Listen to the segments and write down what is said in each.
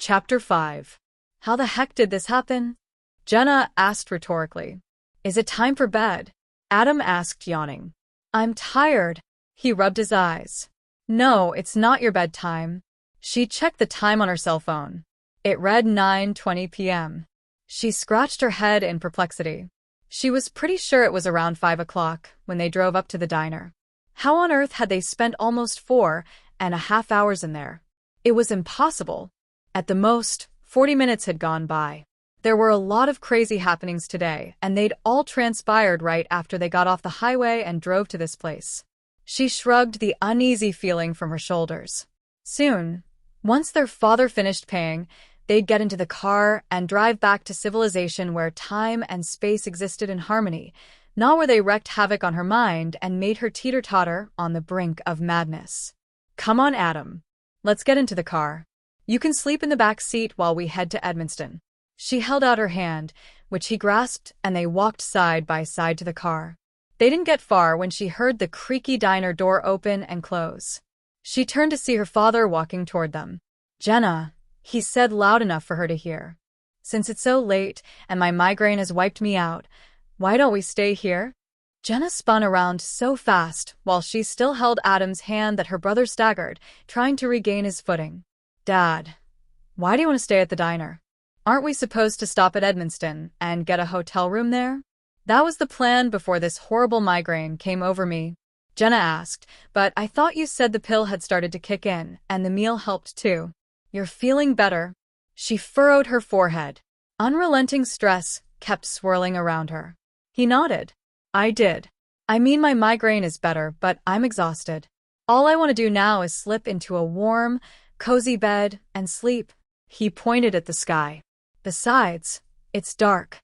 Chapter 5. How the heck did this happen? Jenna asked rhetorically. Is it time for bed? Adam asked, yawning. I'm tired. He rubbed his eyes. No, it's not your bedtime. She checked the time on her cell phone. It read 9:20 p.m. She scratched her head in perplexity. She was pretty sure it was around 5 o'clock when they drove up to the diner. How on earth had they spent almost 4.5 hours in there? It was impossible. At the most, 40 minutes had gone by. There were a lot of crazy happenings today, and they'd all transpired right after they got off the highway and drove to this place. She shrugged the uneasy feeling from her shoulders. Soon, once their father finished paying, they'd get into the car and drive back to civilization where time and space existed in harmony, not where they wreaked havoc on her mind and made her teeter-totter on the brink of madness. Come on, Adam. Let's get into the car. You can sleep in the back seat while we head to Edmundston. She held out her hand, which he grasped, and they walked side by side to the car. They didn't get far when she heard the creaky diner door open and close. She turned to see her father walking toward them. Jenna, he said loud enough for her to hear. Since it's so late and my migraine has wiped me out, why don't we stay here? Jenna spun around so fast while she still held Adam's hand that her brother staggered, trying to regain his footing. Dad, why do you want to stay at the diner? Aren't we supposed to stop at Edmundston and get a hotel room there? That was the plan before this horrible migraine came over me, Jenna asked, but I thought you said the pill had started to kick in and the meal helped too. You're feeling better? She furrowed her forehead. Unrelenting stress kept swirling around her. He nodded. I did. I mean, my migraine is better, but I'm exhausted. All I want to do now is slip into a warm, cozy bed and sleep. He pointed at the sky. Besides, it's dark.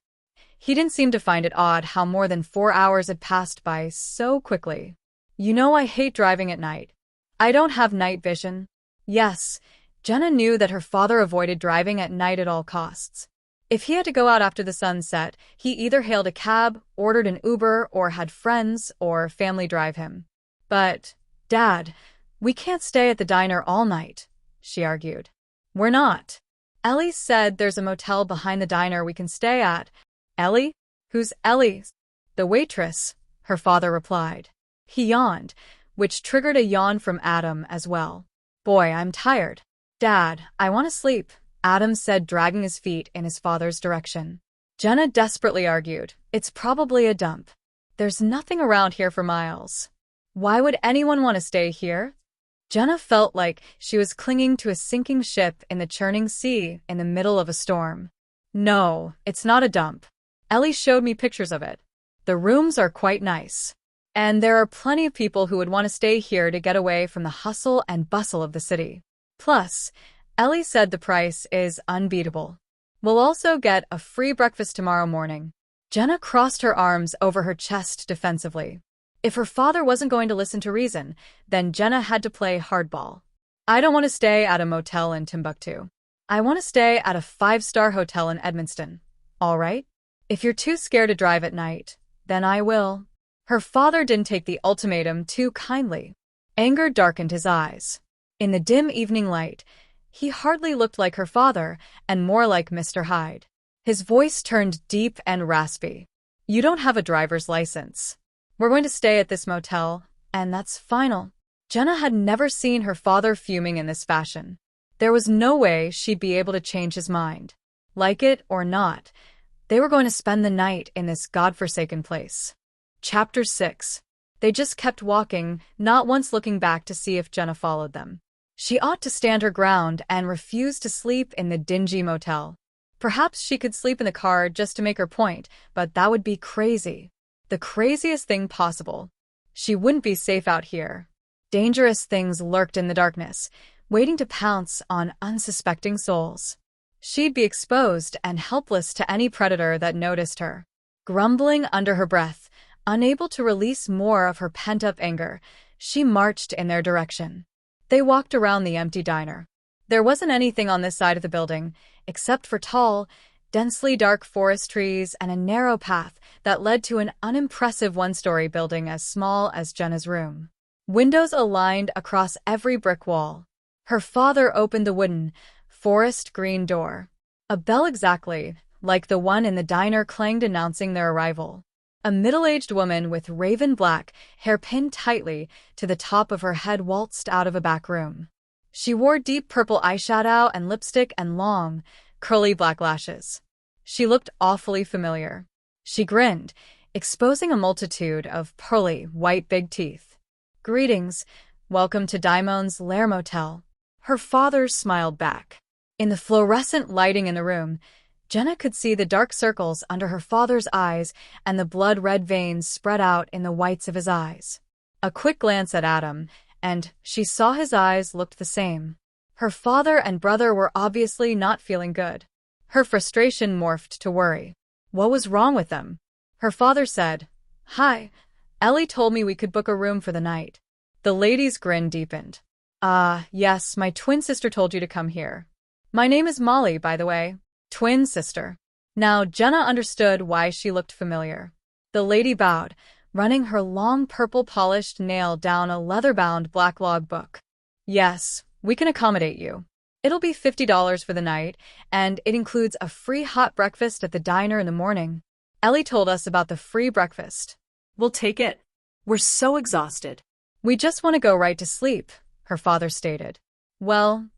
He didn't seem to find it odd how more than 4 hours had passed by so quickly. You know I hate driving at night. I don't have night vision. Yes, Jenna knew that her father avoided driving at night at all costs. If he had to go out after the sun set, he either hailed a cab, ordered an Uber, or had friends or family drive him. But, Dad, we can't stay at the diner all night, she argued. We're not. Ellie said there's a motel behind the diner we can stay at. Ellie? Who's Ellie? The waitress, her father replied. He yawned, which triggered a yawn from Adam as well. Boy, I'm tired. Dad, I want to sleep, Adam said, dragging his feet in his father's direction. Jenna desperately argued, it's probably a dump. There's nothing around here for miles. Why would anyone want to stay here? Jenna felt like she was clinging to a sinking ship in the churning sea in the middle of a storm. No, it's not a dump. Ellie showed me pictures of it. The rooms are quite nice. And there are plenty of people who would want to stay here to get away from the hustle and bustle of the city. Plus, Ellie said the price is unbeatable. We'll also get a free breakfast tomorrow morning. Jenna crossed her arms over her chest defensively. If her father wasn't going to listen to reason, then Jenna had to play hardball. I don't want to stay at a motel in Timbuktu. I want to stay at a 5-star hotel in Edmundston. All right? If you're too scared to drive at night, then I will. Her father didn't take the ultimatum too kindly. Anger darkened his eyes. In the dim evening light, he hardly looked like her father and more like Mr. Hyde. His voice turned deep and raspy. You don't have a driver's license. We're going to stay at this motel, and that's final. Jenna had never seen her father fuming in this fashion. There was no way she'd be able to change his mind. Like it or not, they were going to spend the night in this godforsaken place. Chapter 6. They just kept walking, not once looking back to see if Jenna followed them. She ought to stand her ground and refuse to sleep in the dingy motel. Perhaps she could sleep in the car just to make her point, but that would be crazy. The craziest thing possible. She wouldn't be safe out here. Dangerous things lurked in the darkness, waiting to pounce on unsuspecting souls. She'd be exposed and helpless to any predator that noticed her. Grumbling under her breath, unable to release more of her pent-up anger, she marched in their direction. They walked around the empty diner. There wasn't anything on this side of the building, except for tall, densely dark forest trees and a narrow path that led to an unimpressive one-story building as small as Jenna's room. Windows aligned across every brick wall. Her father opened the wooden, forest green door. A bell exactly like the one in the diner clanged announcing their arrival. A middle-aged woman with raven black hair pinned tightly to the top of her head waltzed out of a back room. She wore deep purple eyeshadow and lipstick and long, curly black lashes. She looked awfully familiar. She grinned, exposing a multitude of pearly, white big teeth. "Greetings. Welcome to Daimon's Lair Motel." Her father smiled back. In the fluorescent lighting in the room, Jenna could see the dark circles under her father's eyes and the blood-red veins spread out in the whites of his eyes. A quick glance at Adam, and she saw his eyes looked the same. Her father and brother were obviously not feeling good. Her frustration morphed to worry. What was wrong with them? Her father said, "Hi, Ellie told me we could book a room for the night." The lady's grin deepened. Yes, my twin sister told you to come here. My name is Molly, by the way. Twin sister." Now Jenna understood why she looked familiar. The lady bowed, running her long purple-polished nail down a leather-bound black log book. "Yes, we can accommodate you. It'll be $50 for the night, and it includes a free hot breakfast at the diner in the morning. Ellie told us about the free breakfast." "We'll take it. We're so exhausted." "We just want to go right to sleep," her father stated. "Well,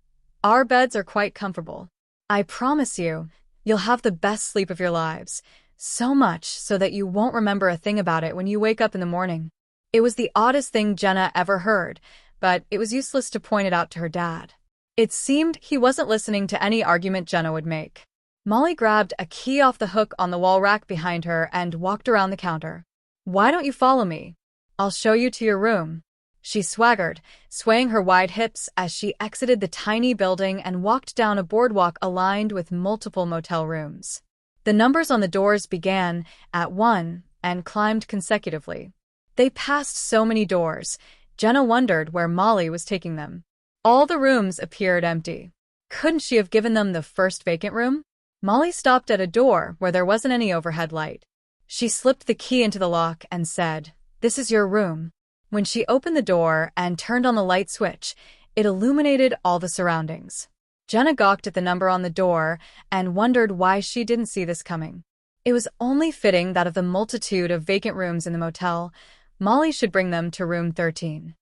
our beds are quite comfortable. I promise you, you'll have the best sleep of your lives, so much so that you won't remember a thing about it when you wake up in the morning." It was the oddest thing Jenna ever heard, but it was useless to point it out to her dad. It seemed he wasn't listening to any argument Jenna would make. Molly grabbed a key off the hook on the wall rack behind her and walked around the counter. "Why don't you follow me? I'll show you to your room." She swaggered, swaying her wide hips as she exited the tiny building and walked down a boardwalk aligned with multiple motel rooms. The numbers on the doors began at 1 and climbed consecutively. They passed so many doors, Jenna wondered where Molly was taking them. All the rooms appeared empty. Couldn't she have given them the first vacant room? Molly stopped at a door where there wasn't any overhead light. She slipped the key into the lock and said, "This is your room." When she opened the door and turned on the light switch, it illuminated all the surroundings. Jenna gawked at the number on the door and wondered why she didn't see this coming. It was only fitting that of the multitude of vacant rooms in the motel, Molly should bring them to room 13.